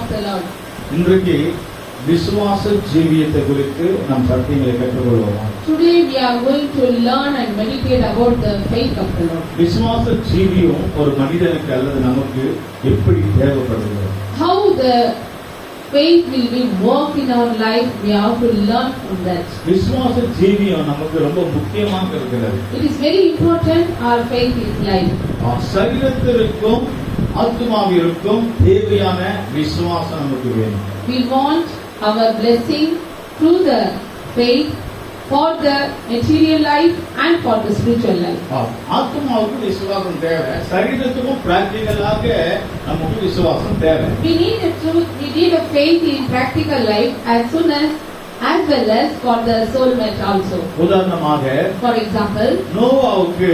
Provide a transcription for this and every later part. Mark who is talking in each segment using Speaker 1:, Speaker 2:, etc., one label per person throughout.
Speaker 1: of the Lord.
Speaker 2: இன்றைக்கு விசுவாச ஜீவியத்தை குறித்து நாம் சத்தியங்களை கற்றுக்கொள்வோம்.
Speaker 1: Today we are going to learn and meditate about the faith of the Lord.
Speaker 2: விசுவாச ஜீவியம் ஒரு மனிதனுக்கு அல்லது நமக்கு எப்படி தேவைப்படுகிறது?
Speaker 1: How the faith will be worked in our life, we have to learn from that.
Speaker 2: விசுவாச ஜீவியம் நமக்கு ரொம்ப முக்கியமாக இருக்கிறது.
Speaker 1: It is very important our faith is life.
Speaker 2: சரீரத்திற்கும் ஆத்மாவிற்கும் தேவையான விசுவாசம் நமக்கு வேணும்.
Speaker 1: We want our blessing through the faith for the material life and for the spiritual life.
Speaker 2: ஆத்மாவுக்கு விசுவாசம் தேவை, சரீரத்துக்கும் பிராக்டிகலாக நமக்கு விசுவாசம் தேவை.
Speaker 1: We need a truth, we need a faith in practical life as well as for the soul mate also.
Speaker 2: உதாரணமாக,
Speaker 1: for example,
Speaker 2: நோவாவுக்கு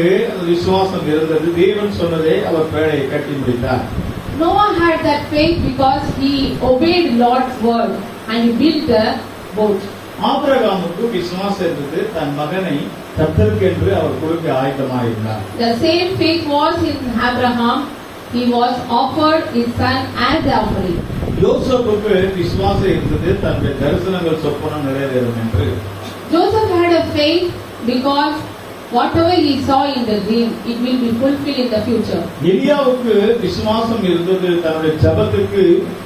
Speaker 2: விசுவாசம் இருந்தது. தேவன் சொன்னதை அவர் பேழையை கட்டி முடித்தார்.
Speaker 1: Noah had that faith because he obeyed Lord's word and he built a boat.
Speaker 2: ஆபிரகாமுக்கு விசுவாசம் இருந்தது. தன் மகனை கர்த்தருக்கென்று அவர் கொடுக்க ஆயத்தமாயிருந்தார்.
Speaker 1: The same faith was in Abraham. He was offered his son as the offering.
Speaker 2: யோசேப்புக்கு விசுவாசம் இருந்தது. தன்னுடைய தரிசனங்கள் சொப்பனம் நிறைவேறும் என்று.
Speaker 1: Joseph had a faith because whatever he saw in the dream, it will be fulfilled in the future.
Speaker 2: எலியாவுக்கு விசுவாசம் இருந்தது. தன்னுடைய ஜெபத்துக்கு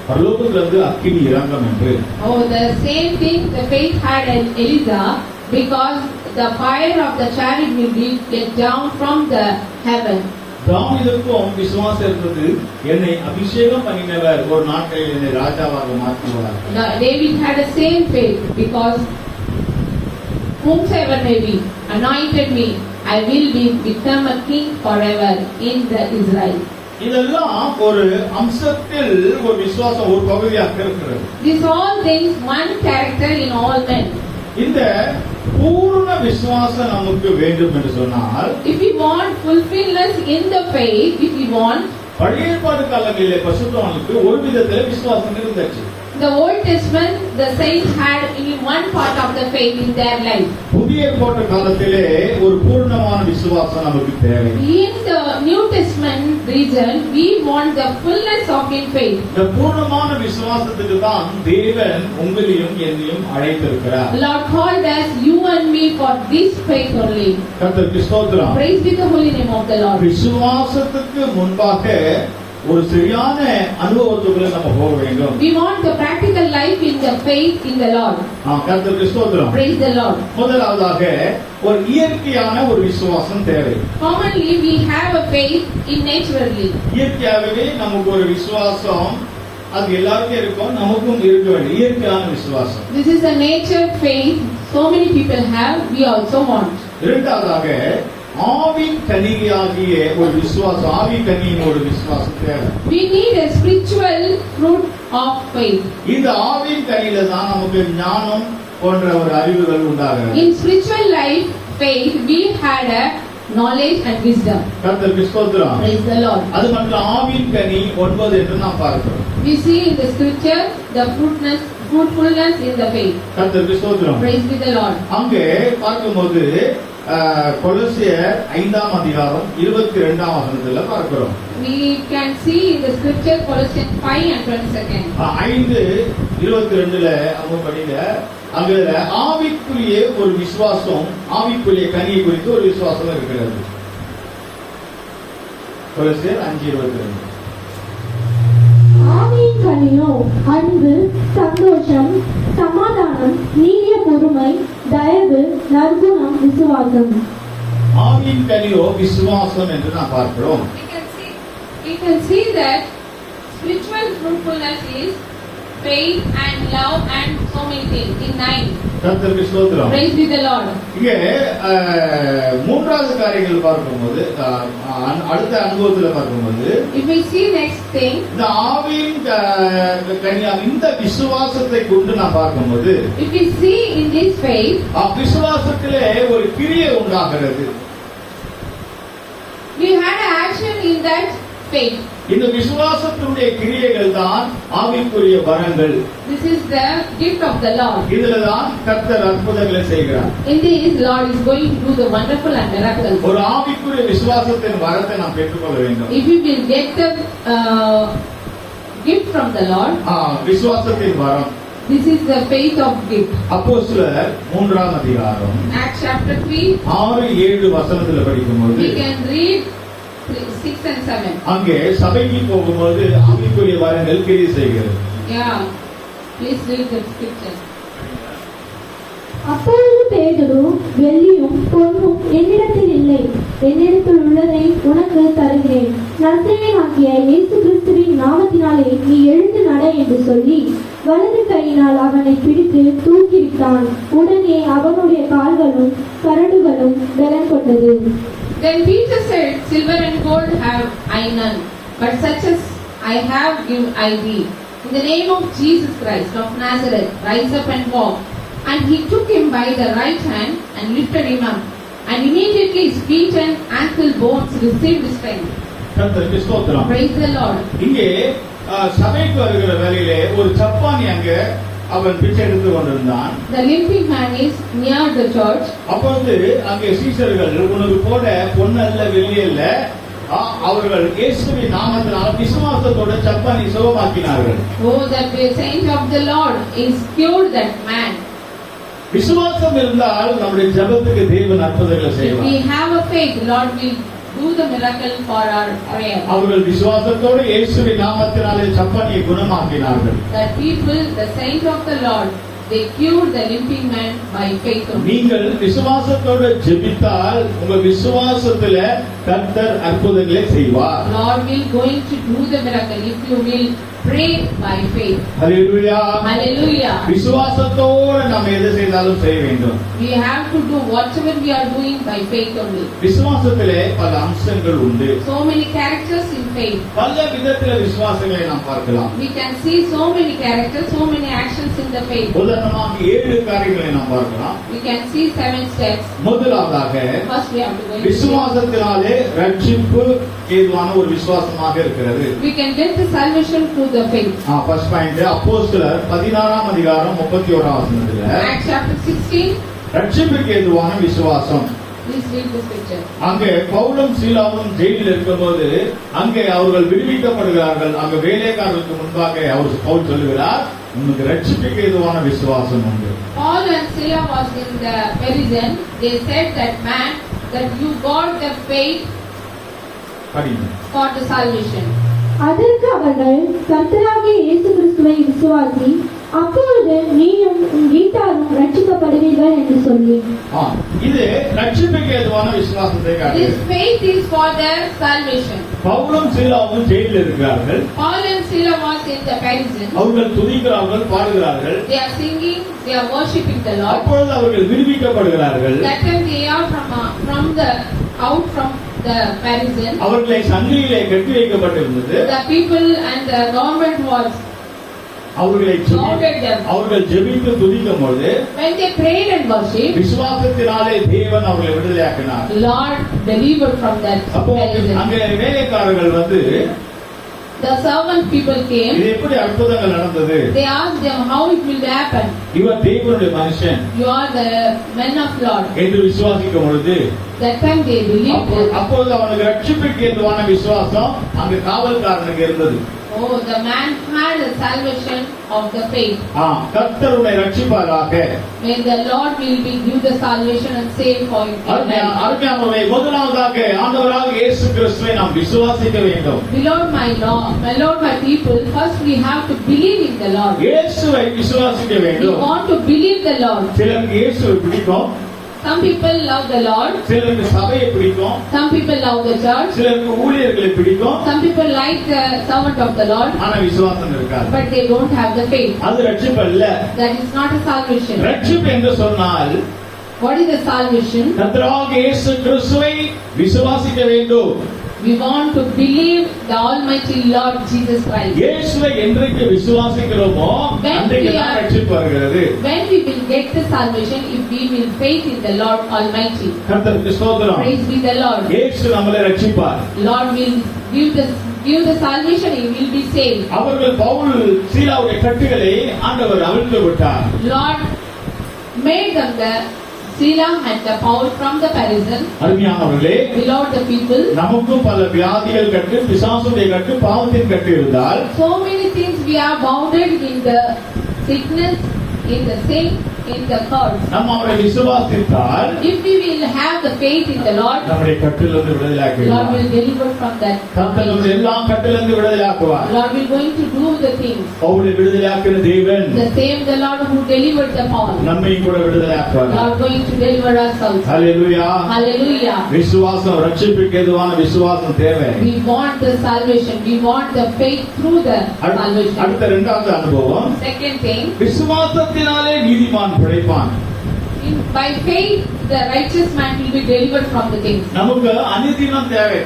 Speaker 2: பரலோகத்திலிருந்து அக்கினி இறங்கும் என்று.
Speaker 1: Oh, the same thing the faith had in Elijah because the fire of the chariot will be let down from the heaven.
Speaker 2: தாவீதுக்கும் விசுவாசம் இருந்தது. என்னை அபிஷேகம் பண்ணினவர் ஒரு நாட்களில் என்னை ராஜாவாக மாற்றுவார்.
Speaker 1: David had the same faith because whomsoever may be anointed me, I will become a king forever in the Israel.
Speaker 2: இதெல்லாம் ஒரு அம்சத்தில் ஒரு விசுவாசம் ஒரு பகுதியாக இருக்கிறது.
Speaker 1: These all things one character in all men.
Speaker 2: இந்த பூர்ண விசுவாசம் நமக்கு வேண்டும் என்று சொன்னால்,
Speaker 1: if we want fulfillment in the faith, if we want,
Speaker 2: பழைய ஏற்பாடு காலங்களிலே பரிசுத்தவான்களுக்கு ஒரு விதத்தில் விசுவாசம் இருந்துச்சு.
Speaker 1: the Old Testament, the saints had only one part of the faith in their life.
Speaker 2: புதிய ஏற்பாட்டு காலத்திலே ஒரு பூர்ணமான விசுவாசம் நமக்கு தேவை.
Speaker 1: In the New Testament region, we want the fullness of in faith.
Speaker 2: இந்த பூர்ணமான விசுவாசத்துக்கு தான் தேவன் உங்களையும் என்னையும் அழைத்திருக்கிறார்.
Speaker 1: Lord called us, you and me, for this faith only.
Speaker 2: கர்த்தருக்கு ஸ்தோத்திரம்.
Speaker 1: Praise be the holy name of the Lord.
Speaker 2: விசுவாசத்துக்கு முன்பாக ஒரு சரியான அனுபவத்துக்குள்ள நம்ம போக வேண்டும்.
Speaker 1: We want the practical life in the faith in the Lord.
Speaker 2: கர்த்தருக்கு ஸ்தோத்திரம்.
Speaker 1: Praise the Lord.
Speaker 2: முதலாவதாக ஒரு இயற்கையான ஒரு விசுவாசம் தேவை.
Speaker 1: Commonly we have a faith in naturally.
Speaker 2: இயற்கையாகவே நமக்கு ஒரு விசுவாசம் அது எல்லாருக்கும் இருக்கும், நமக்கும் இருக்க வேண்டும். இயற்கையான விசுவாசம்.
Speaker 1: This is a nature faith. So many people have. We also want.
Speaker 2: இரண்டாவதாக ஆவின் கனியாகிய ஒரு விசுவாசம், ஆவி கனியின் ஒரு விசுவாசம் தேவை.
Speaker 1: We need a spiritual fruit of faith.
Speaker 2: இந்த ஆவின் கனியில தான் நமக்கு ஞானம் போன்ற ஒரு அறிவுகள் உண்டாகிறது.
Speaker 1: In spiritual life, faith, we had a knowledge and wisdom.
Speaker 2: கர்த்தருக்கு ஸ்தோத்திரம்.
Speaker 1: Praise the Lord.
Speaker 2: அது மட்டும் ஆவின் கனி 9 என்று நாம் பார்க்கிறோம்.
Speaker 1: We see in the scripture the fruitfulness in the faith.
Speaker 2: கர்த்தருக்கு ஸ்தோத்திரம்.
Speaker 1: Praise be the Lord.
Speaker 2: அங்கே பார்க்கும்போது கொலோசியர் 5ஆம் அதிகாரம் 22ஆம் வசனத்துல பார்க்கிறோம்.
Speaker 1: We can see in the scripture Colossians 5 and 22.
Speaker 2: 5:22ல அவங்க படிங்க. அங்க ஆவிக்குரிய ஒரு விசுவாசம், ஆவிக்குரிய கனியை குறித்து ஒரு விசுவாசம் இருக்கிறது. கொலோசியர் 5:22.
Speaker 3: ஆவியின் கனியோ அன்பு, சந்தோஷம், சமாதானம், நீடிய பொறுமை, தயவு, நற்குணம், விசுவாசம்.
Speaker 2: ஆவியின் கனியோ விசுவாசம் என்று நாம் பார்க்கிறோம்.
Speaker 1: We can see that spiritual fruitfulness is faith and love and so many things in 9.
Speaker 2: கர்த்தருக்கு ஸ்தோத்திரம்.
Speaker 1: Praise be the Lord.
Speaker 2: இங்கே மூன்றாவது காரியங்கள் பார்க்கும்போது, அடுத்த அனுபவத்துல பார்க்கும்போது,
Speaker 1: if we see next thing,
Speaker 2: இந்த ஆவியின் கனியா இந்த விசுவாசத்தை கொண்டு நாம் பார்க்கும்போது,
Speaker 1: if we see in this faith,
Speaker 2: விசுவாசத்திலே ஒரு கிரியை உண்டாகிறது.
Speaker 1: we had an action in that faith.
Speaker 2: இந்த விசுவாசத்தினுடைய கிரியைகள் தான் ஆவிக்குரிய வரங்கள்.
Speaker 1: This is the gift of the Lord.
Speaker 2: இதுல தான் கர்த்தர் அற்புதங்களை செய்கிறார்.
Speaker 1: In this, Lord is going to do the wonderful and miracles.
Speaker 2: ஒரு ஆவிக்குரிய விசுவாசத்தின் வரத்தை நாம் பெற்றுக்கொள்ள வேண்டும்.
Speaker 1: If we will get the gift from the Lord.
Speaker 2: விசுவாசத்தின் வரம்.
Speaker 1: This is the faith of gift.
Speaker 2: அப்போஸ்தலர் 3ஆம் அதிகாரம்
Speaker 1: Acts chapter 3.
Speaker 2: 6-7 வசனத்துல படிக்கும்போது
Speaker 1: We can read 6 and 7.
Speaker 2: அங்கே சபைக்கு போகும்போது ஆவிக்குரிய வரங்கள் கிரியை செய்கிறது.
Speaker 1: Yeah. Please read the scripture.
Speaker 3: அப்பொழுது பேதுரு, வெள்ளியும் பொன்னும் என்னிடத்தில் இல்லை, என்னிடத்தில் உள்ளதை உனக்கு தருகிறேன், நசரேயனாகிய இயேசு கிறிஸ்துவின் நாமத்தினாலே நீ எழுந்து நட என்று சொல்லி வலது கையினால் அவனை பிடித்து தூக்கிவிட்டான். உடனே அவனுடைய கால்களும் கரடுகளும் பலன் கொண்டது.
Speaker 1: Then Peter said, Silver and gold have I none, but such as I have give I thee. In the name of Jesus Christ of Nazareth, rise up and walk. And he took him by the right hand and lifted him up. And immediately his feet and ankle bones received strength.
Speaker 2: கர்த்தருக்கு ஸ்தோத்திரம்.
Speaker 1: Praise the Lord.
Speaker 2: இங்கே சபைக்கு வருகிற வேளையிலே ஒரு சப்பானி அங்கே அவன் பிச்சை எடுத்து கொண்டிருந்தான்.
Speaker 1: The limping man is near the church.
Speaker 2: அப்பொழுது அங்கே சீஷர்கள், உனக்கு போட பொன்னல்ல வெள்ளியல்ல, அவர்கள் இயேசுவின் நாமத்தினால் விசுவாசத்தோட சப்பானி சுகமாக்கினார்கள்.
Speaker 1: Oh, the saint of the Lord is cured that man.
Speaker 2: விசுவாசம் இருந்தால் நம்முடைய ஜெபத்துக்கு தேவன் அற்புதங்களை
Speaker 1: If
Speaker 2: செய்வார்.
Speaker 1: we have a faith, Lord will do the miracle for our prayer.
Speaker 2: அவர்கள் விசுவாசத்தோடு இயேசுவின் நாமத்தினாலே சப்பானியை குணமாக்கினார்கள்.
Speaker 1: The people, the saint of the Lord, they cured the limping man by faith only.
Speaker 2: நீங்கள் விசுவாசத்தோடு ஜெபித்தால் உங்க விசுவாசத்துல கர்த்தர் அற்புதங்களை செய்வார்.
Speaker 1: Lord will going to do the miracle if you will pray by faith.
Speaker 2: Hallelujah.
Speaker 1: Hallelujah.
Speaker 2: விசுவாசத்தோடு நாம் எது செய்தாலும் செய்ய வேண்டும்.
Speaker 1: We have to do whatever we are doing by faith only.
Speaker 2: விசுவாசத்திலே பல அம்சங்கள் உண்டு.
Speaker 1: So many characters in faith.
Speaker 2: பல விதத்திலே விசுவாசங்களை நாம் பார்க்கலாம்.
Speaker 1: We can see so many characters, so many actions in the faith.
Speaker 2: உதாரணமாக 7 காரியங்களை நாம் பார்க்கலாம்.
Speaker 1: We can see 7 steps.
Speaker 2: முதலாவதாக
Speaker 1: First we have to go.
Speaker 2: விசுவாசத்தினாலே ரட்சிப்பு ஏதுவான ஒரு விசுவாசமாக இருக்கிறது.
Speaker 1: We can get the salvation through the faith.
Speaker 2: First point அப்போஸ்தலர் 16ஆம் அதிகாரம் 31ஆம் வசனத்துல
Speaker 1: Acts chapter 16.
Speaker 2: ரட்சிப்புக்கு ஏதுவான விசுவாசம்.
Speaker 1: Please read the scripture.
Speaker 2: அங்கே பவுலும் சீலாவும் ஜெயிலில் இருக்கும்போது அங்கே அவர்கள் விடுவிக்கப்படுகிறார்கள். அங்க வேலைக்காரர்களுக்கு முன்பாக பவுல் சொல்லுகிறார், உனக்கு ரட்சிப்புக்கு ஏதுவான விசுவாசம் உண்டு.
Speaker 1: Paul and Silas was in the prison. They said that man, that you got the faith
Speaker 2: படிங்க.
Speaker 1: for the salvation.
Speaker 3: அதற்கு அவர்கள், கர்த்தராகிய இயேசு கிறிஸ்துவை விசுவாசி, அப்பொழுது நீயும் உன் வீட்டாரும் ரட்சிக்கப்படுவீர்கள் என்று சொல்லி.
Speaker 2: இது ரட்சிப்புக்கு ஏதுவான விசுவாசத்தை
Speaker 1: This
Speaker 2: காட்டுகிறது.
Speaker 1: faith is for their salvation.
Speaker 2: பவுலும் சீலாவும் ஜெயிலில் இருக்கிறார்கள்.
Speaker 1: Paul and Silas was in the prison.
Speaker 2: அவர்கள் துதிக்கிறார்கள், பாடுகிறார்கள்.
Speaker 1: They are singing, they are worshipping the Lord.
Speaker 2: அப்பொழுது அவர்கள் விடுவிக்கப்படுகிறார்கள்.
Speaker 1: That time they are out from the prison.
Speaker 2: அவர்களை சங்கிலியிலே கட்டி வைக்கப்பட்டிருந்தது.
Speaker 1: The people and the government was
Speaker 2: அவர்கள் ஜெபித்து துதிக்கும் பொழுது
Speaker 1: when they prayed and worshipped,
Speaker 2: விசுவாசத்தினாலே தேவன் அவர்களை விடுதலையாக்கினார்.
Speaker 1: Lord delivered from that
Speaker 2: அப்போ
Speaker 1: prison.
Speaker 2: அங்கே வேலைக்காரர்கள் வந்து
Speaker 1: The servant people came.
Speaker 2: இது எப்படி அற்புதங்கள் நடந்தது?
Speaker 1: They asked them how it will happen.
Speaker 2: இவர் தேவனுடைய மனுஷன்
Speaker 1: You are the men of Lord.
Speaker 2: என்று விசுவாசிக்கும் பொழுது
Speaker 1: That time they believed.
Speaker 2: அப்பொழுது அவனுக்கு ரட்சிப்புக்கு ஏதுவான விசுவாசம் அங்கு காவல்காரனுக்கு இருந்தது.
Speaker 1: Oh, the man had a salvation of the faith.
Speaker 2: கர்த்தர் உன்னை ரட்சிப்பாராக.
Speaker 1: May the Lord will be give the salvation and save for you.
Speaker 2: அருமையானவர்களே, முதலாவதாக ஆண்டவராக இயேசு கிறிஸ்துவை நாம் விசுவாசிக்க வேண்டும்.
Speaker 1: Beloved my Lord, my people, first we have to believe in the Lord.
Speaker 2: இயேசுவை விசுவாசிக்க
Speaker 1: We
Speaker 2: வேண்டும்.
Speaker 1: want to believe the Lord.
Speaker 2: சிலருக்கு இயேசுவை பிடிக்கும்.
Speaker 1: Some people love the Lord.
Speaker 2: சிலருக்கு சபையை பிடிக்கும்.
Speaker 1: Some people love the church.
Speaker 2: சிலருக்கு ஊழியர்களை பிடிக்கும்.
Speaker 1: Some people like the servant of the Lord.
Speaker 2: ஆனா விசுவாசம் இருக்காது.
Speaker 1: But they don't have the faith.
Speaker 2: அது ரட்சிப்பு அல்ல.
Speaker 1: That is not a salvation.
Speaker 2: ரட்சிப்பு என்று சொன்னால்
Speaker 1: What is the salvation?
Speaker 2: கர்த்தராகிய இயேசு கிறிஸ்துவை விசுவாசிக்க வேண்டும்.
Speaker 1: We want to believe the Almighty Lord Jesus Christ.
Speaker 2: இயேசுவை என்றைக்கு விசுவாசிக்கிறோமோ அன்றைக்கு தான் ரட்சிப்பு வருகிறது.
Speaker 1: When we will get the salvation, if we will faith in the Lord Almighty.
Speaker 2: கர்த்தருக்கு ஸ்தோத்திரம்.
Speaker 1: Praise be the Lord.
Speaker 2: இயேசு நம்மை ரட்சிப்பார்.
Speaker 1: Lord will give the salvation, he will be saved.
Speaker 2: அவர்கள் பவுல் சீலாவுடைய கட்டுகளை ஆண்டவர் அவிழ்த்து விட்டார்.
Speaker 1: Lord made them the Sila had the power from the prison.
Speaker 2: அருமையானவர்களே,
Speaker 1: Beloved the people,
Speaker 2: நமக்கும் பல வியாதிகள் கட்டு, பிசாசுடைய கட்டு, பாவத்தின் கட்டு இருந்தால்
Speaker 1: so many things we are bounded in the sickness, in the sin, in the curse.
Speaker 2: நம்ம அவரை விசுவாசித்தால்
Speaker 1: If we will have the faith in the Lord,
Speaker 2: நம்முடைய கட்டிலிருந்து விடுதலையாக்குவார்.
Speaker 1: Lord will deliver from that.
Speaker 2: கர்த்தர் நம்மை எல்லா கட்டிலிருந்து விடுதலையாக்குவார்.
Speaker 1: Lord will going to do the things.
Speaker 2: பவுலை விடுதலையாக்கின தேவன்
Speaker 1: The same the Lord who delivered the Paul.
Speaker 2: நம்மையும் கூட விடுதலையாக்குவார்.
Speaker 1: Lord going to deliver us also.
Speaker 2: Hallelujah.
Speaker 1: Hallelujah.
Speaker 2: விசுவாசம், ரட்சிப்புக்கு ஏதுவான விசுவாசம் தேவை.
Speaker 1: We want the salvation. We want the faith through the salvation.
Speaker 2: அடுத்த இரண்டாவது அனுபவம்,
Speaker 1: Second thing,
Speaker 2: விசுவாசத்தினாலே நீதிமான் பிழைப்பான்.
Speaker 1: by faith the righteous man will be delivered from the things.
Speaker 2: நமக்கு அனுதினம் தேவை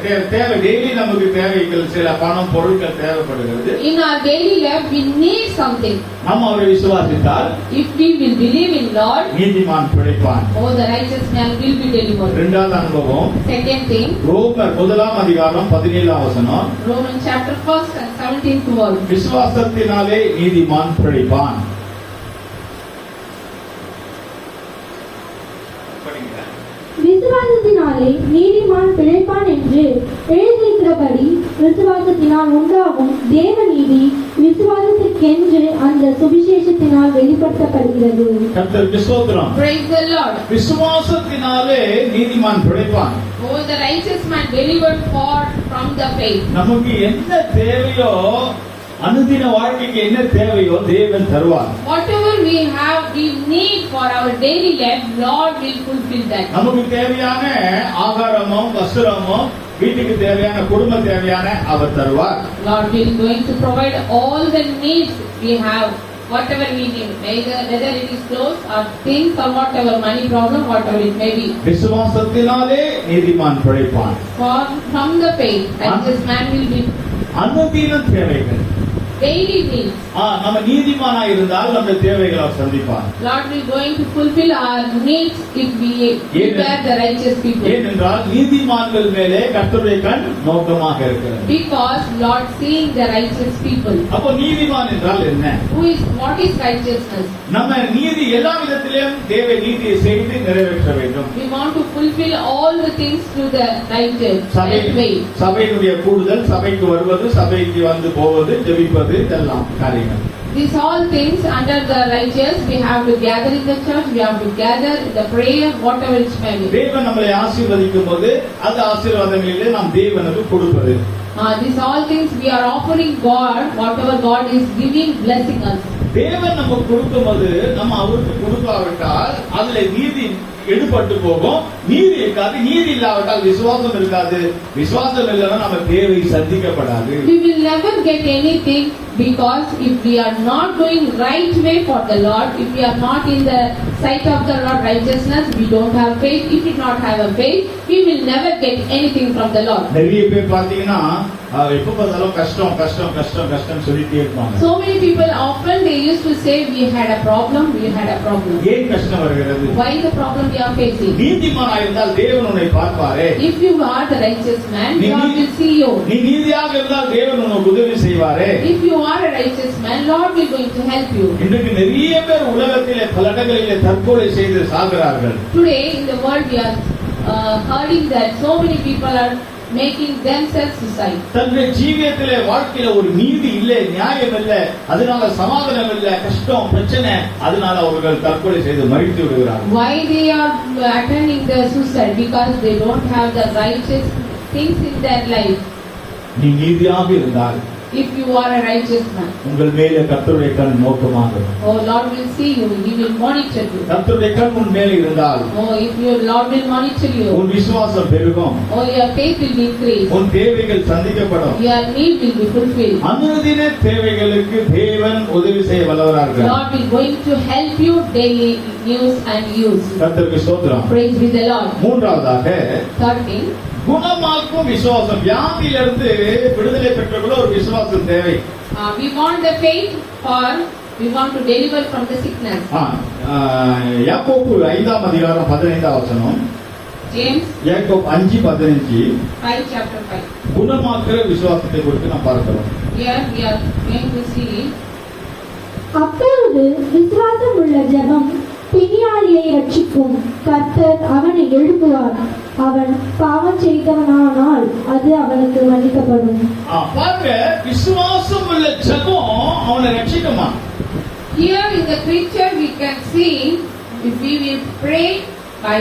Speaker 2: டெய்லி நமக்கு தேவைகள், சில பணம் பொருட்கள் தேவைப்படுகிறது.
Speaker 1: In our daily life we need something.
Speaker 2: நம்ம அவரை விசுவாசித்தால்
Speaker 1: If we will believe in Lord,
Speaker 2: நீதிமான் பிழைப்பான்.
Speaker 1: oh, the righteous man will be delivered.
Speaker 2: இரண்டாவது அனுபவம்,
Speaker 1: Second thing,
Speaker 2: ரோமர் 1ஆம் அதிகாரம் 17ஆம் வசனம்,
Speaker 1: Romans chapter 1 and 17th word.
Speaker 2: விசுவாசத்தினாலே நீதிமான் பிழைப்பான்.
Speaker 3: விசுவாசத்தினாலே நீதிமான் பிழைப்பான் என்று எழுதியிருக்கிறபடி விசுவாசத்தினால் உண்டாகும் தேவ நீதி விசுவாசத்திற்கென்று அந்த சுவிசேஷத்தினால் வெளிப்படுத்தப்படுகிறது.
Speaker 2: கர்த்தருக்கு ஸ்தோத்திரம்.
Speaker 1: Praise the Lord.
Speaker 2: விசுவாசத்தினாலே நீதிமான் பிழைப்பான்.
Speaker 1: Oh, the righteous man delivered from the faith.
Speaker 2: நமக்கு என்ன தேவையோ, அனுதின வாழ்க்கைக்கு என்ன தேவையோ தேவன் தருவார்.
Speaker 1: Whatever we have, we need for our daily life, Lord will fulfill that.
Speaker 2: நமக்கு தேவையான ஆகாரமோ, வஸ்திரமோ, வீட்டுக்கு தேவையான குடும்ப தேவையான அவர் தருவார்.
Speaker 1: Lord will going to provide all the needs we have, whatever we need, whether it is clothes or things or whatever, money problem, whatever it may be.
Speaker 2: விசுவாசத்தினாலே நீதிமான் பிழைப்பான்.
Speaker 1: From the faith, righteous man will be
Speaker 2: அனுதின தேவைகள்,
Speaker 1: daily needs.
Speaker 2: நம்ம நீதிமானா இருந்தால் நம்ம தேவைகளை அவர் சந்திப்பார்.
Speaker 1: Lord will going to fulfill our needs if we are the righteous people.
Speaker 2: ஏனென்றால் நீதிமான்கள் மேலே கர்த்தருடைய கண் நோக்கமாக இருக்கிறது.
Speaker 1: Because Lord seeing the righteous people.
Speaker 2: அப்போ நீதிமான் என்றால் என்ன?
Speaker 1: What is righteousness?
Speaker 2: நம்ம நீதி எல்லா விதத்திலும் தேவ நீதியை செய்து நிறைவேற்ற வேண்டும்.
Speaker 1: We want to fulfill all the things through the right way.
Speaker 2: சபையினுடைய கூடுதல், சபைக்கு வருவது, சபைக்கு வந்து போவது, ஜெபிப்பது, இதெல்லாம் காரியங்கள்.
Speaker 1: These all things under the righteous, we have to gather in the church, we have to gather in the prayer, whatever it may be.
Speaker 2: தேவன் நம்மளை ஆசீர்வதிக்கும் போது அந்த ஆசீர்வாதங்களிலே நாம் தேவனுக்கு கொடுப்பது.
Speaker 1: These all things we are offering God, whatever God is giving, blessing us.
Speaker 2: தேவன் நமக்கு கொடுக்கும்போது நம்ம அவருக்கு கொடுக்காவிட்டால் அதுல நீதி எடுபட்டு போகும், நீதி இருக்காது. நீதி இல்லாவிட்டால் விசுவாசம் இருக்காது. விசுவாசம் இல்லைன்னா நம்ம தேவை சந்திக்கப்படாது.
Speaker 1: We will never get anything, because if we are not doing right way for the Lord, if we are not in the sight of the Lord righteousness, we don't have faith. If we not have a faith, we will never get anything from the Lord.
Speaker 2: நிறைய பேர் பாத்தீங்கன்னா எப்ப பார்த்தாலும் கஷ்டம் கஷ்டம் கஷ்டம் கஷ்டம் சொல்லிட்டே இருப்பாங்க.
Speaker 1: So many people often they used to say we had a problem.
Speaker 2: ஏன் கஷ்டம் வருகிறது?
Speaker 1: Why the problem we are facing?
Speaker 2: நீதிமானாக இருந்தால் தேவன் உன்னை பார்ப்பாரே.
Speaker 1: If you are the righteous man, God will see you.
Speaker 2: நீ நீதியாக இருந்தால் தேவன் உனக்கு உதவி செய்வாரே.
Speaker 1: If you are a righteous man, Lord will going to help you.
Speaker 2: இன்றைக்கு நிறைய பேர் உலகத்திலே பல இடங்களிலே தற்கொலை செய்து சாகிறார்கள்.
Speaker 1: Today in the world we are hearing that so many people are making themselves suicide.
Speaker 2: தன்னுடைய ஜீவியத்திலே வாழ்க்கையில ஒரு நீதி இல்லை, நியாயம் இல்லை, அதனால சமாதானம் இல்லை, கஷ்டம் பிரச்சனை, அதனால அவர்கள் தற்கொலை செய்து மரித்து விடுகிறார்கள்.
Speaker 1: Why they are attending the suicide? Because they don't have the righteous things in their life.
Speaker 2: நீ நீதியாக இருந்தால்,
Speaker 1: if you are a righteous man,
Speaker 2: உங்கள் மேலே கர்த்தருடைய கண் நோக்கமாக இருக்கும்.
Speaker 1: oh Lord will see you, he will monitor you.
Speaker 2: கர்த்தருடைய கண் உன் மேலே இருந்தால்,
Speaker 1: oh if your Lord will monitor you,
Speaker 2: உன் விசுவாசம் பெருகும்,
Speaker 1: oh your faith will be increased,
Speaker 2: உன் தேவைகள் சந்திக்கப்படும்,
Speaker 1: your need will be fulfilled.
Speaker 2: அனுதின தேவைகளுக்கு தேவன் உதவி செய்ய வல்லவராக இருக்கிறார்.
Speaker 1: Lord will going to help you daily use and use.
Speaker 2: கர்த்தருக்கு ஸ்தோத்திரம்.
Speaker 1: Praise be the Lord.
Speaker 2: மூன்றாவதாக
Speaker 1: Third thing,
Speaker 2: குணமாக்கும் விசுவாசம். வியாதியிலிருந்து விடுதலை பெற்றவர்களோ ஒரு விசுவாசம் தேவை.
Speaker 1: we want the faith, or we want to deliver from the sickness.
Speaker 2: யாக்கோபு 5ஆம் அதிகாரம் 15ஆம் வசனம்.
Speaker 1: James
Speaker 2: யாக்கோபு 5:15.
Speaker 1: 5 chapter 5.
Speaker 2: குணமாக்குற விசுவாசத்தை குறித்து நாம் பார்க்கிறோம்.
Speaker 1: Here we are going to see.
Speaker 3: அப்பொழுது விசுவாசம் உள்ள ஜெபம் பிணியாளியை ரட்சிக்கும். கர்த்தர் அவனை எழுப்புவார். அவன் பாவம் செய்தவனானால் அது அவனுக்கு மன்னிக்கப்படும்.
Speaker 2: பாருங்க, விசுவாசம் உள்ள ஜெபம் அவனை ரட்சிக்குமா?
Speaker 1: Here in the picture we can see, if we will pray by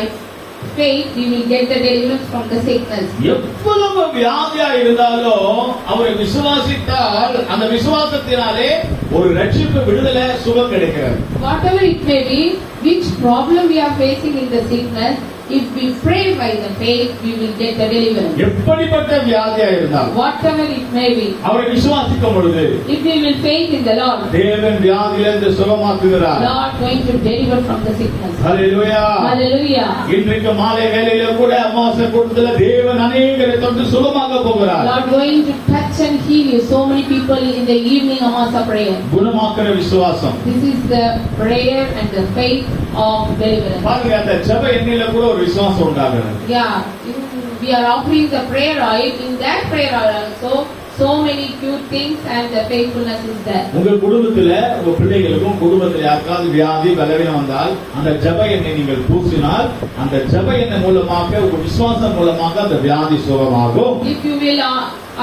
Speaker 1: faith, we will get the deliverance from the sickness.
Speaker 2: எவ்வளவு வியாதியா இருந்தாலும் அவரை விசுவாசித்தால் அந்த விசுவாசத்தினாலே ஒரு ரட்சிப்பு, விடுதலை, சுகம் கிடைக்கிறது.
Speaker 1: Whatever it may be, which problem we are facing in the sickness, if we pray by the faith, we will get the deliverance.
Speaker 2: எப்படிப்பட்ட வியாதியா இருந்தாலும்
Speaker 1: Whatever it may be,
Speaker 2: அவரை விசுவாசிக்கும் பொழுது
Speaker 1: if we will faith in the Lord,
Speaker 2: தேவன் வியாதியிலிருந்து சுகமாக்குகிறார்.
Speaker 1: Lord going to deliver from the sickness.
Speaker 2: Hallelujah.
Speaker 1: Hallelujah.
Speaker 2: இன்றைக்கு மாலை வேளையில கூட அமாவாசை கூட்டத்துல தேவன் அநேகரை தொட்டு சுகமாக போகிறார்.
Speaker 1: Lord going to touch and heal you. So many people in the evening Amasa prayer.
Speaker 2: குணமாக்குற விசுவாசம்.
Speaker 1: This is the prayer and the faith of deliverance.
Speaker 2: பாருங்க, அந்த ஜெப எண்ணெயில கூட ஒரு விசுவாசம் உண்டாகிறது.
Speaker 1: Yeah, we are offering the prayer oil. In that prayer oil also, so many cute things and the faithfulness is there.
Speaker 2: உங்க குடும்பத்துல உங்க பிள்ளைகளுக்கும் குடும்பத்துல யாருக்காவது வியாதி பலவீனம் வந்தால் அந்த ஜெப எண்ணெய் நீங்கள் பூசினால் அந்த ஜெப எண்ணெய் மூலமாக உங்க விசுவாசம் மூலமாக அந்த வியாதி சுகமாகும்.
Speaker 1: If you will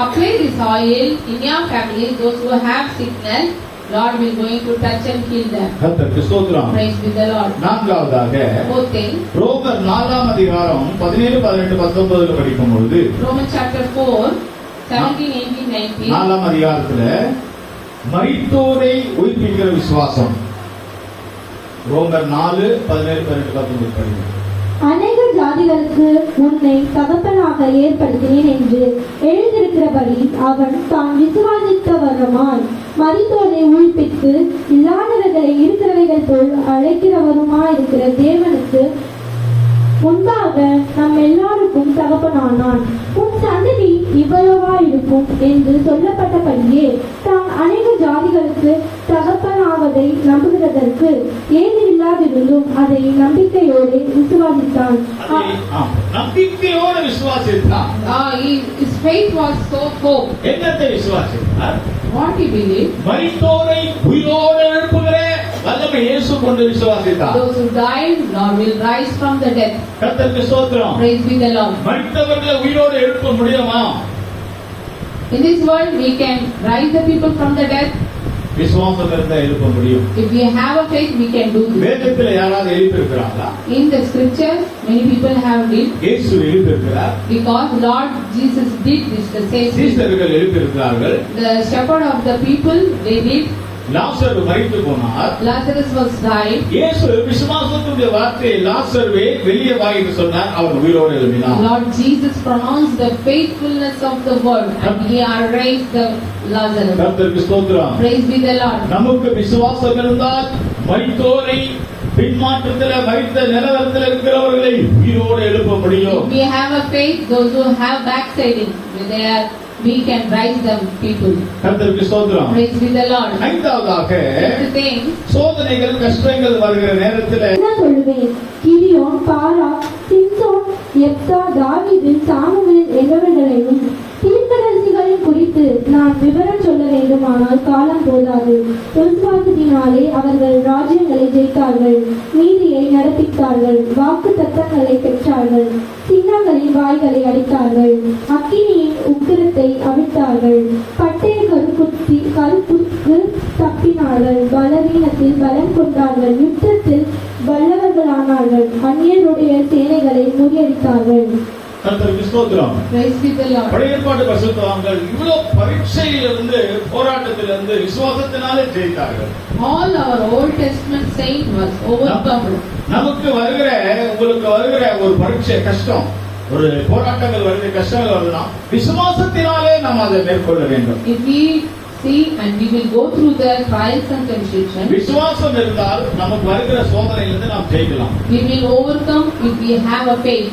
Speaker 1: apply this oil in your family, those who have sickness, Lord will going to touch and heal them.
Speaker 2: கர்த்தருக்கு ஸ்தோத்திரம்.
Speaker 1: Praise be the Lord.
Speaker 2: நான்காவதாக
Speaker 1: Fourth thing,
Speaker 2: ரோமர் 4ஆம் அதிகாரம் 17, 18, 19 படிக்கும் பொழுது
Speaker 1: Romans chapter 4, 17, 18, 19.
Speaker 2: 4ஆம் அதிகாரத்துல மரித்தோரை உயிர்ப்பிக்கிற விசுவாசம். ரோமர் 4, 17, 18, 19 படிக்கும்.
Speaker 3: அநேக ஜாதிகளுக்கு உன்னை தகப்பனாக ஏற்படுத்தினேன் என்று எழுதியிருக்கிறபடி அவன் தான் விசுவாசித்த வண்ணமாய் மரித்தோரை உயிர்ப்பித்து இல்லாதவர்களை இருக்கிறவைகள் போல் அழைக்கிறவருமாயிருக்கிற தேவனுக்கு முன்பாக நம் எல்லாருக்கும் தகப்பனானான். உன் சந்ததி இவ்வளவாயிருக்கும் என்று சொல்லப்பட்டபடியே தான் அநேக ஜாதிகளுக்கு தகப்பனாவதை நம்புகிறதற்கு ஏது இல்லாதிருந்தும் அதை நம்பிக்கையோடு விசுவாசித்தான்.
Speaker 2: நம்பிக்கையோடு விசுவாசித்தான்.
Speaker 1: His faith was so hope.
Speaker 2: என்னத்தை விசுவாசித்தார்?
Speaker 1: What he believed?
Speaker 2: மரித்தோரை உயிரோடு எழுப்புகிற வல்லமை இயேசு கொண்டு விசுவாசித்தார்.
Speaker 1: Those who died, Lord will rise from the dead.
Speaker 2: கர்த்தருக்கு ஸ்தோத்திரம்.
Speaker 1: Praise be the Lord.
Speaker 2: மரித்தவர்களை உயிரோடு எழுப்ப முடியுமா?
Speaker 1: In this world, we can rise the people from the dead.
Speaker 2: விசுவாசம் இருந்தா எழுப்ப முடியும்.
Speaker 1: If we have a faith, we can do this.
Speaker 2: வேதத்துல யாராவது எழுப்பியிருக்கிறாங்களா?
Speaker 1: In the scriptures, many people have did,
Speaker 2: இயேசு எழுப்பியிருக்கிறார்.
Speaker 1: because Lord Jesus did this the same thing.
Speaker 2: சீஷர்கள் எழுப்பியிருக்கிறார்கள்.
Speaker 1: The shepherd of the people, they did.
Speaker 2: லாசரு மரித்து போனார்.
Speaker 1: Lazarus was died.
Speaker 2: இயேசு விசுவாசத்துடைய வார்த்தையை லாசருவே வெளியே வா என்று சொன்னார். அவர் உயிரோடு எழுப்பினார்.
Speaker 1: Lord Jesus pronounced the faithfulness of the word and he raised the Lazarus.
Speaker 2: கர்த்தருக்கு ஸ்தோத்திரம்.
Speaker 1: Praise be the Lord.
Speaker 2: நமக்கு விசுவாசம் இருந்தால் மரித்தோரை பின்மாற்றத்தில் மரித்த நிலவரத்தில் இருக்கிறவர்களை உயிரோடு எழுப்ப முடியும்.
Speaker 1: If we have a faith, those who have backsliding, we can rise them people.
Speaker 2: கர்த்தருக்கு ஸ்தோத்திரம்.
Speaker 1: Praise be the Lord.
Speaker 2: ஐந்தாவதாக
Speaker 1: Fifth thing,
Speaker 2: சோதனைகள் கஷ்டங்கள் வருகிற நேரத்தில்
Speaker 3: என்ன சொல்லுவேன்? கிரியோன், பாராக், சிம்சோன், யெப்தா, தாவீது, சாமுவேல் என்பவர்களையும் தீர்க்கதரிசிகளையும் குறித்து நான் விவரம் சொல்ல வேண்டுமானால் காலம் போதாது. விசுவாசத்தினாலே அவர்கள் ராஜ்யங்களை ஜெயித்தார்கள், நீதியை நடப்பித்தார்கள், வாக்கு தத்தங்களை பெற்றார்கள், சிங்கங்களின் வாய்களை அடித்தார்கள், அக்கினியின் உக்கிரத்தை அவிழ்த்தார்கள், பட்டய கருப்புக்கு தப்பினார்கள், பலவீனத்தில் பலம் கொண்டார்கள், யுத்தத்தில் வல்லவர்களானார்கள், அந்நியருடைய சேனைகளை முறியடித்தார்கள்.
Speaker 2: கர்த்தருக்கு ஸ்தோத்திரம்.
Speaker 1: praise be the Lord.
Speaker 2: பழைய ஏற்பாட்டு பரிசுத்தவான்கள் இவ்வளவு பரீட்சையிலிருந்து போராட்டத்திலிருந்து விசுவாசத்தினாலே ஜெயித்தார்கள்.
Speaker 1: All our Old Testament saint was overcome.
Speaker 2: நமக்கு வருகிற உங்களுக்கு வருகிற ஒரு பரீட்சை கஷ்டம், ஒரு போராட்டங்கள் வருகிற கஷ்டங்கள் வருதுன்னா விசுவாசத்தினாலே நாம் அதை மேற்கொள்ள வேண்டும்.
Speaker 1: If we see and we will go through the trials and temptations,
Speaker 2: விசுவாசம் இருந்தால் நமக்கு வருகிற சோதனையிலிருந்து நாம் ஜெயிக்கலாம்.
Speaker 1: we will overcome if we have a faith.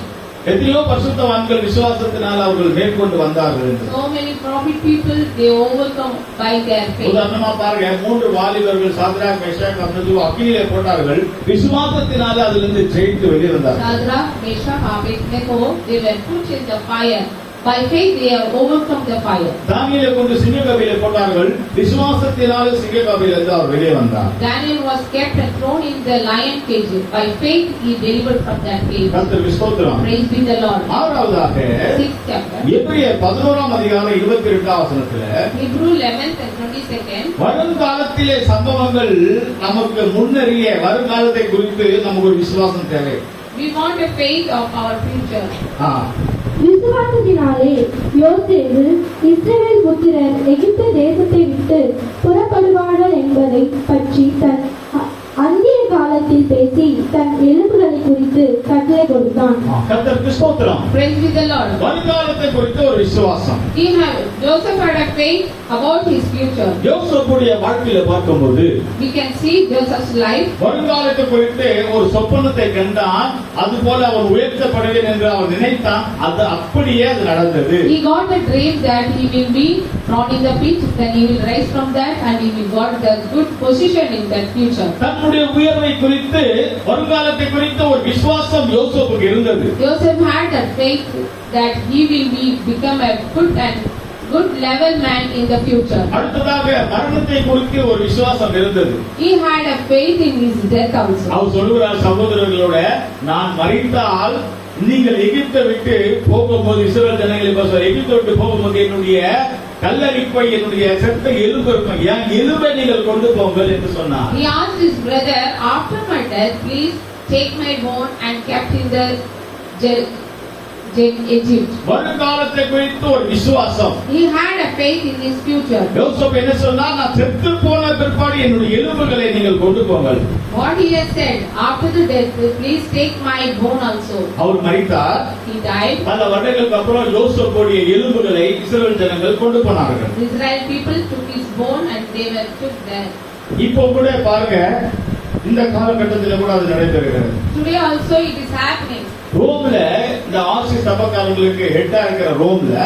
Speaker 2: எத்தனையோ பரிசுத்தவான்கள் விசுவாசத்தினால் அவர்கள் மேற்கொண்டு வந்தார்கள் என்று.
Speaker 1: So many prophet people, they overcome by their faith.
Speaker 2: உதாரணமா பாருங்க, 3 வாலிபர்கள் சாத்ராக், மேஷாக், அப்னேகோ அக்கினியிலே போட்டார்கள். விசுவாசத்தினால அதிலிருந்து ஜெயித்து வெளியே வந்தார்கள்.
Speaker 1: Shadrach, Meshach, Abednego, they were put in the fire By faith they have overcome the fire.
Speaker 2: தானியேலை கொண்டு சிங்கக்கபியிலே போட்டார்கள், விசுவாசத்தினாலே சிங்கக்கபியிலிருந்து அவர் வெளியே வந்தார்.
Speaker 1: Daniel was kept and thrown in the lion cage. By faith he delivered from that cage.
Speaker 2: கர்த்தருக்கு ஸ்தோத்திரம்.
Speaker 1: Praise be the Lord.
Speaker 2: ஆறாவதாக
Speaker 1: 6th chapter.
Speaker 2: எபிரேயர் 11ஆம் அதிகாரம் 22ஆம் வசனத்திலே
Speaker 1: Hebrew 11th and 22nd.
Speaker 2: வருங்காலத்திலே சம்பவங்கள் நமக்கு முன்னறிய வருங்காலத்தை குறித்து நமக்கு ஒரு விசுவாசம் தேவை.
Speaker 1: We want a faith of our future.
Speaker 3: விசுவாசத்தினாலே யோசேப்பு இஸ்ரவேல் புத்திரர் எகிப்து தேசத்தை விட்டு புறப்படுவார்கள் என்பதை பற்றி தன் அந்திய காலத்தில் பேசி தன் எலும்புகளை குறித்து கட்டளை கொடுத்தான்.
Speaker 2: கர்த்தருக்கு ஸ்தோத்திரம்.
Speaker 1: Praise be the Lord.
Speaker 2: வருங்காலத்தை குறித்து ஒரு விசுவாசம்.
Speaker 1: Joseph had a faith about his future.
Speaker 2: யோசேப்புடைய வாழ்க்கையில பார்க்கும்போது
Speaker 1: We can see Joseph's life.
Speaker 2: வருங்காலத்தை குறித்து ஒரு சொப்பனத்தை கண்டான், அதுபோல அவன் உயர்த்தப்படுவேன் என்று அவன் நினைத்தான், அது அப்படியே அது நடந்தது.
Speaker 1: He got a dream that he will be thrown in the pit, then he will rise from that and he will got the good position in that future.
Speaker 2: தன்னுடைய உயர்வை குறித்து வருங்காலத்தை குறித்து ஒரு விசுவாசம் யோசேப்புக்கு இருந்தது.
Speaker 1: Joseph had that faith that he will become a good level man in the future.
Speaker 2: அடுத்ததாக மரணத்தை குறித்து ஒரு விசுவாசம் இருந்தது.
Speaker 1: He had a faith in his death also.
Speaker 2: அவர் சொல்கிறார் சகோதரர்களோட, நான் மரித்தால் நீங்கள் எகிப்தை விட்டு போகும்போது இஸ்ரவேல் ஜனங்களை எகிப்தை விட்டு போகும்போது என்னுடைய கல்லறைப்பை என்னுடைய செத்த எலும்பு இருக்கும், என் எலும்பை நீங்கள் கொண்டு போங்கள் என்று சொன்னார்.
Speaker 1: He asked his brother, after my death, please take my bone and kept in the Egypt.
Speaker 2: வருங்காலத்தை குறித்து ஒரு விசுவாசம்.
Speaker 1: He had a faith in his future.
Speaker 2: யோசேப்பு என்ன சொன்னார்? நான் செத்து போன பிற்பாடு என்னுடைய எலும்புகளை நீங்கள் கொண்டு போங்கள்.
Speaker 1: What he has said, after the death, please take my bone also.
Speaker 2: அவர் மரித்தார்.
Speaker 1: He died.
Speaker 2: பல வருடங்களுக்கு அப்புறம் யோசேப்புடைய எலும்புகளை இஸ்ரவேல் ஜனங்கள் கொண்டு போனார்கள்.
Speaker 1: Israel people took his bone and they took that.
Speaker 2: இப்போ கூட பாருங்க, இந்த காலகட்டத்தில் கூட அது நடைபெறுகிறது.
Speaker 1: Today also it is happening.
Speaker 2: ரோம்ல இந்த ஆர்சி சபைக்காரங்களுக்கு ஹெட்டா இருக்கிற ரோம்ல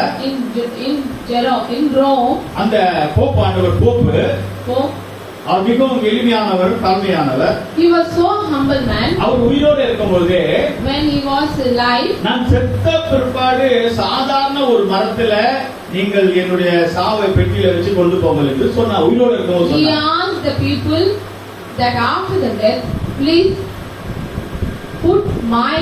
Speaker 1: in Rome,
Speaker 2: அந்த போப் ஆண்டவர் போப்பு அவர் மிகவும் எளிமையானவர், தாழ்மையானவர்.
Speaker 1: He was so humble man.
Speaker 2: அவர் உயிரோடு இருக்கும்போது
Speaker 1: when he was alive,
Speaker 2: நான் செத்த பிற்பாடு சாதாரண ஒரு மரத்துல நீங்கள் என்னுடைய சாவை பெட்டியில வச்சு கொண்டு போங்கள் என்று சொன்னார். உயிரோடு இருக்கும்போது
Speaker 1: he
Speaker 2: சொன்னார்.
Speaker 1: asked the people that after the death, please put my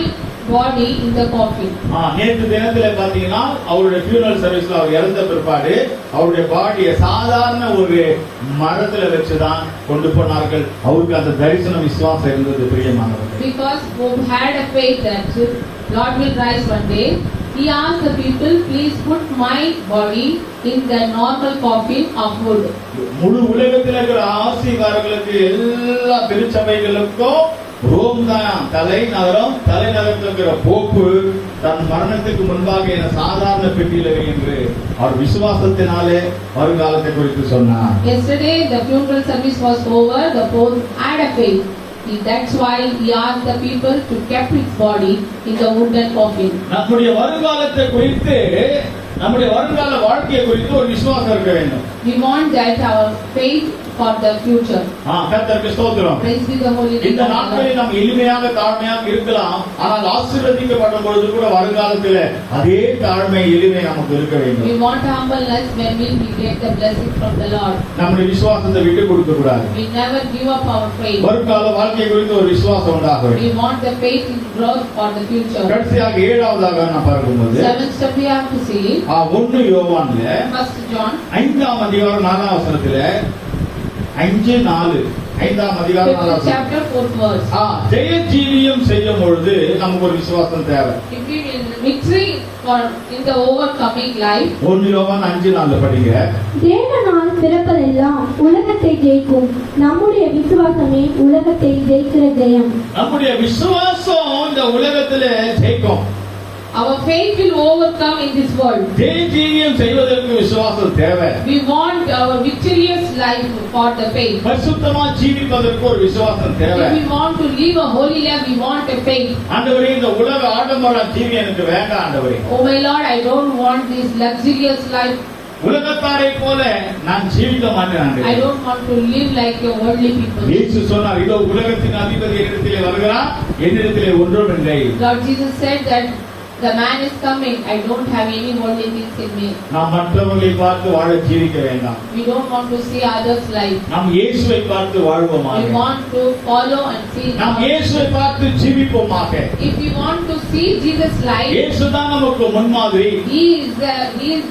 Speaker 1: body in the coffin.
Speaker 2: நேற்று தினத்துல பாத்தீங்கன்னா அவருடைய ஃபியூனரல் சர்வீஸ்ல அவர் இறந்த பிற்பாடு அவருடைய பாடியை சாதாரண ஒரு மரத்துல வச்சுதான் கொண்டு போனார்கள். அவருக்கு அந்த தரிசன விசுவாசம் இருந்தது பிரியமானவர்கள்.
Speaker 1: Because Pope had a faith that Lord will rise one day. He asked the people, please put my body in the normal coffin of wood.
Speaker 2: முழு உலகத்தில் இருக்கிற ஆசிகாரர்களுக்கு எல்லா திருச்சபைகளுக்கும் ரோம் தான் தலைநகரம். தலைநகரத்தில் இருக்கிற போப்பு தன் மரணத்துக்கு முன்பாக என சாதாரண பெட்டியில என்று அவர் விசுவாசத்தினாலே வருங்காலத்தை குறித்து சொன்னார்.
Speaker 1: Yesterday the funeral service was over. The Pope had a faith. That's why he asked the people to keep his body in the wooden coffin.
Speaker 2: நம்முடைய வருங்காலத்தை குறித்து, நம்முடைய வருங்கால வாழ்க்கையை குறித்து ஒரு விசுவாசம் இருக்க வேண்டும்.
Speaker 1: We want that our faith for the future.
Speaker 2: கர்த்தருக்கு ஸ்தோத்திரம்.
Speaker 1: Praise be the holy name.
Speaker 2: இந்த நாட்களில் நாம் எளிமையாக தாழ்மையாக இருக்கலாம், ஆனால் ஆசீர்வதிக்கப்படும் பொழுது கூட வருங்காலத்தில் அதே தாழ்மை எளிமை நமக்கு இருக்க வேண்டும்.
Speaker 1: We want humbleness when we get the blessing from the Lord.
Speaker 2: நம்முடைய விசுவாசத்தை விட்டு கொடுக்க கூடாது.
Speaker 1: We never give up our faith.
Speaker 2: வருங்கால வாழ்க்கை குறித்து ஒரு விசுவாசம் உண்டாக வேண்டும்.
Speaker 1: We want the faith in growth for the future.
Speaker 2: கடைசியாக ஏழாவதாக நான் பார்க்கும்போது
Speaker 1: 7th step we have to see.
Speaker 2: 1 யோவான்ல
Speaker 1: 1 John
Speaker 2: 5ஆம் அதிகாரம் 4ஆம் வசனத்திலே 5:4 5ஆம் அதிகாரம் 4ஆம் வசனம்.
Speaker 1: chapter 4th verse.
Speaker 2: ஜெய ஜீவியம் செய்யும் பொழுது நமக்கு ஒரு விசுவாசம் தேவை.
Speaker 1: If we will victory for in the overcoming life.
Speaker 2: 1 யோவான் 5:4 படிங்க.
Speaker 3: தேவனால் பிறப்பதெல்லாம் உலகத்தை ஜெயிக்கும். நம்முடைய விசுவாசமே உலகத்தை ஜெயிக்கிற ஜெயம்.
Speaker 2: நம்முடைய விசுவாசம் இந்த உலகத்திலே ஜெயிக்கும்.
Speaker 1: Our faith will overcome in this world.
Speaker 2: ஜெய ஜீவியம் செய்வதற்கு விசுவாசம் தேவை.
Speaker 1: We want our victorious life for the faith.
Speaker 2: பரிசுத்தமா ஜீவிப்பதற்கு ஒரு விசுவாசம் தேவை.
Speaker 1: If we want to live a holy life, we want a faith.
Speaker 2: ஆண்டவரே, இந்த உலக ஆடம்பர ஜீவி எனக்கு வேண்டாம் ஆண்டவரே.
Speaker 1: Oh my Lord, I don't want this luxurious life.
Speaker 2: உலகத்தாரை போல நான் ஜீவிக்க மாட்டேன் ஆண்டவரே.
Speaker 1: I don't want to live like your worldly people.
Speaker 2: இயேசு சொன்னார், இதோ உலகத்தின் அதிபதி என்னிடத்திலே வருகிறார், என்னிடத்திலே ஒன்றும் இல்லை.
Speaker 1: Lord Jesus said that the man is coming, I don't have any worldly things in me.
Speaker 2: நாம் மற்றவர்களை பார்த்து வாழ ஜீவிக்க வேண்டாம்.
Speaker 1: We don't want to see others' life.
Speaker 2: நாம் இயேசுவை பார்த்து வாழ்வோமாக.
Speaker 1: We want to follow and see.
Speaker 2: நாம் இயேசுவை பார்த்து ஜீவிப்போமாக.
Speaker 1: If we want to see Jesus' life,
Speaker 2: இயேசு தான் நமக்கு முன்மாதிரி.
Speaker 1: He is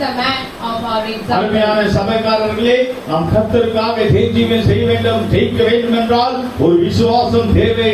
Speaker 1: the man of our example.
Speaker 2: அருமையான சபைக்காரர்களே, நாம் கர்த்தருக்காக ஜெயிக்க செய்ய வேண்டும், ஜெயிக்க வேண்டும் என்றால் ஒரு விசுவாசம் தேவை.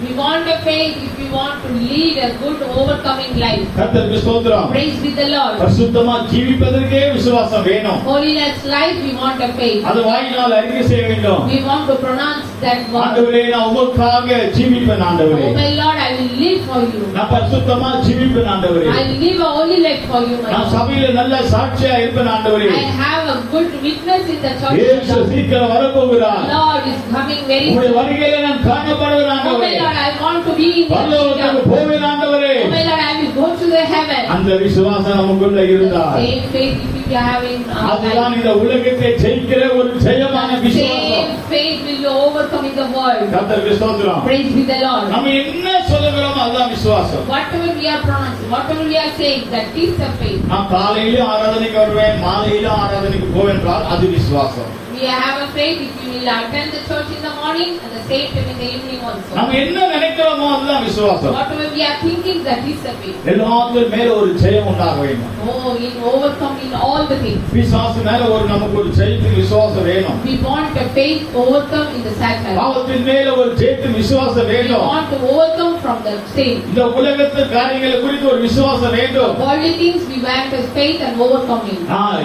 Speaker 1: We want a faith if we want to lead a good overcoming life.
Speaker 2: கர்த்தருக்கு ஸ்தோத்திரம்.
Speaker 1: Praise be the Lord.
Speaker 2: பரிசுத்தமா ஜீவிப்பதற்கே விசுவாசம் வேணும்.
Speaker 1: Holiness life we want a faith.
Speaker 2: அது வாயினால் அறிக்கை செய்ய வேண்டும்.
Speaker 1: We want to pronounce that word.
Speaker 2: ஆண்டவரே, நான் உமக்காக ஜீவிப்பேன் ஆண்டவரே.
Speaker 1: Oh my Lord, I will live for you.
Speaker 2: நான் பரிசுத்தமா ஜீவிப்பேன் ஆண்டவரே.
Speaker 1: I will live a holy life for you, my
Speaker 2: நான்
Speaker 1: Lord.
Speaker 2: சபையில நல்ல சாட்சியா இருப்பேன் ஆண்டவரே.
Speaker 1: I have a good witness in the church.
Speaker 2: இயேசு சீக்கிரம் வரப்போகிறார்.
Speaker 1: Lord is coming very
Speaker 2: உம்முடைய
Speaker 1: soon.
Speaker 2: வருகையில நான் காணப்படுவேன்
Speaker 1: Oh my
Speaker 2: ஆண்டவரே.
Speaker 1: Lord, I want to be in the
Speaker 2: பரலோகத்துக்கு
Speaker 1: kingdom.
Speaker 2: போவேன் ஆண்டவரே.
Speaker 1: Oh my Lord, I will go to the heaven.
Speaker 2: அந்த விசுவாசம் நமக்குள்ள
Speaker 1: The
Speaker 2: இருந்தால்
Speaker 1: same faith if we have in our
Speaker 2: அதுதான்
Speaker 1: life.
Speaker 2: இந்த உலகத்தை ஜெயிக்கிற ஒரு ஜெயமான
Speaker 1: The
Speaker 2: விசுவாசம்.
Speaker 1: same faith will be overcoming the world.
Speaker 2: கர்த்தருக்கு ஸ்தோத்திரம்.
Speaker 1: Praise be the Lord.
Speaker 2: நம்ம என்ன சொல்லுகிறோமோ அதுதான் விசுவாசம்.
Speaker 1: Whatever we are pronouncing, whatever we are saying, that is the faith.
Speaker 2: நான் காலையில ஆராதனைக்கு வருவேன், மாலையில ஆராதனைக்கு போவேன் என்றால் அது விசுவாசம்.
Speaker 1: We have a faith if you will attend the church in the morning and the same time in the evening also.
Speaker 2: நம்ம என்ன நினைக்கிறோமோ அதுதான் விசுவாசம்.
Speaker 1: Whatever we are thinking, that is the faith.
Speaker 2: எல்லாத்துக்கும் மேல ஒரு ஜெயம் உண்டாக வேண்டும்.
Speaker 1: Oh, in overcoming all the things.
Speaker 2: விசுவாசம் மேல நமக்கு ஒரு ஜெயத்தின் விசுவாசம் வேணும்.
Speaker 1: We want a faith overcome in the Satan.
Speaker 2: பாவத்தின் மேல ஒரு ஜெயத்தின் விசுவாசம்
Speaker 1: We
Speaker 2: வேணும்.
Speaker 1: want to overcome from the sin.
Speaker 2: இந்த உலகத்து காரியங்களை குறித்து ஒரு விசுவாசம் வேண்டும்.
Speaker 1: Worldly things we want a faith and overcoming.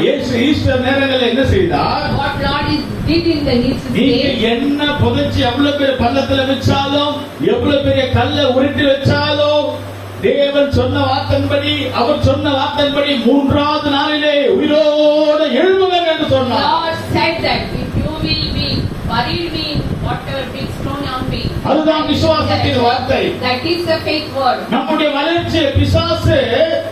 Speaker 2: இயேசு ஈஸ்டர் நேரங்களில் என்ன செய்தார்?
Speaker 1: What Lord did in the Easter
Speaker 2: நீங்க
Speaker 1: day.
Speaker 2: என்ன புதைச்சி எவ்வளவு பெரிய பள்ளத்துல வச்சாலும், எவ்வளவு பெரிய கல்லை உருட்டி வச்சாலும், தேவன் சொன்ன வார்த்தையின்படி, அவர் சொன்ன வார்த்தையின்படி மூன்றாவது நாளிலே உயிரோடு எழும்புங்கள் என்று சொன்னார்.
Speaker 1: Lord said that if you will be buried me, whatever big stone on me.
Speaker 2: அதுதான் விசுவாசத்தின் வார்த்தை.
Speaker 1: That is the faith word.
Speaker 2: நம்முடைய வளர்ச்சியை பிசாசு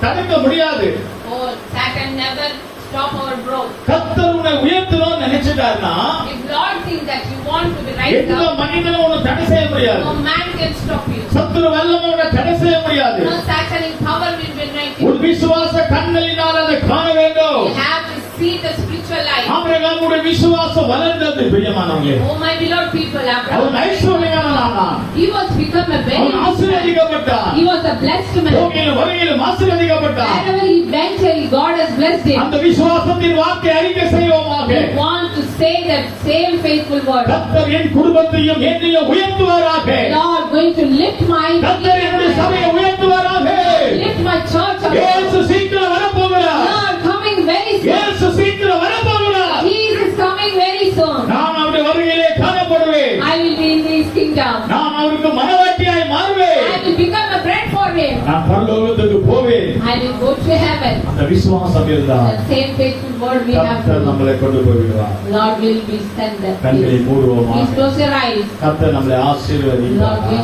Speaker 2: தடுக்க முடியாது.
Speaker 1: Oh, Satan never stop our growth.
Speaker 2: கர்த்தர் உன்னை உயர்த்தணும்னு நினைச்சிட்டாருன்னா,
Speaker 1: If Lord thinks that you want to be raised
Speaker 2: எந்த
Speaker 1: up,
Speaker 2: மனிதனும் உன்னை தடை செய்ய முடியாது.
Speaker 1: no man can stop you.
Speaker 2: சத்துரு வல்லமை உன்னை தடை செய்ய முடியாது.
Speaker 1: No satanic power will break you.
Speaker 2: ஒரு விசுவாச கண்களினால் அதை காண வேண்டும்.
Speaker 1: You have to see the spiritual life.
Speaker 2: ஆபிரகாமுடைய விசுவாசம் வளர்ந்தது. பிரியமானவர்களே,
Speaker 1: Oh my beloved people,
Speaker 2: அவன்
Speaker 1: Abraham,
Speaker 2: ஐஸ்வர்யவானானான்.
Speaker 1: he was become a very
Speaker 2: அவன் ஆசீர்வதிக்கப்பட்டான்.
Speaker 1: he was a blessed man.
Speaker 2: போகையிலும் வருகையிலும் ஆசீர்வதிக்கப்பட்டான்.
Speaker 1: Wherever he went, God has blessed him.
Speaker 2: அந்த விசுவாசத்தின் வார்த்தை அறிக்கை செய்வோமாக.
Speaker 1: We want to say that same faithful word.
Speaker 2: கர்த்தர் என் குடும்பத்தையும் என்னையும் உயர்த்துவாராக.
Speaker 1: Lord, going to lift my
Speaker 2: கர்த்தர் என்னுடைய சபையை உயர்த்துவாராக.
Speaker 1: lift my church up.
Speaker 2: இயேசு சீக்கிரம் வரப்போகிறார்.
Speaker 1: Lord, coming very soon.
Speaker 2: இயேசு சீக்கிரம் வரப்போகிறார்.
Speaker 1: Jesus is coming very soon.
Speaker 2: நான் அவருடைய வருகையிலே காணப்படுவேன்.
Speaker 1: I will be in his kingdom.
Speaker 2: நான் அவருக்கு மனவாட்டியாய் மாறுவேன்.
Speaker 1: I will become a bread for him.
Speaker 2: நான் பரலோகத்துக்கு போவேன்.
Speaker 1: I will go to heaven.
Speaker 2: அந்த விசுவாசம் இருந்தால்
Speaker 1: The same faithful word we have.
Speaker 2: கர்த்தர் நம்மளை கொண்டு போய்விடுவார்.
Speaker 1: Lord will be sent there.
Speaker 2: கண்களை மூடுவோமாக.
Speaker 1: Please close your eyes.
Speaker 2: கர்த்தர் நம்மளை ஆசீர்வதிப்பார்.
Speaker 1: Lord will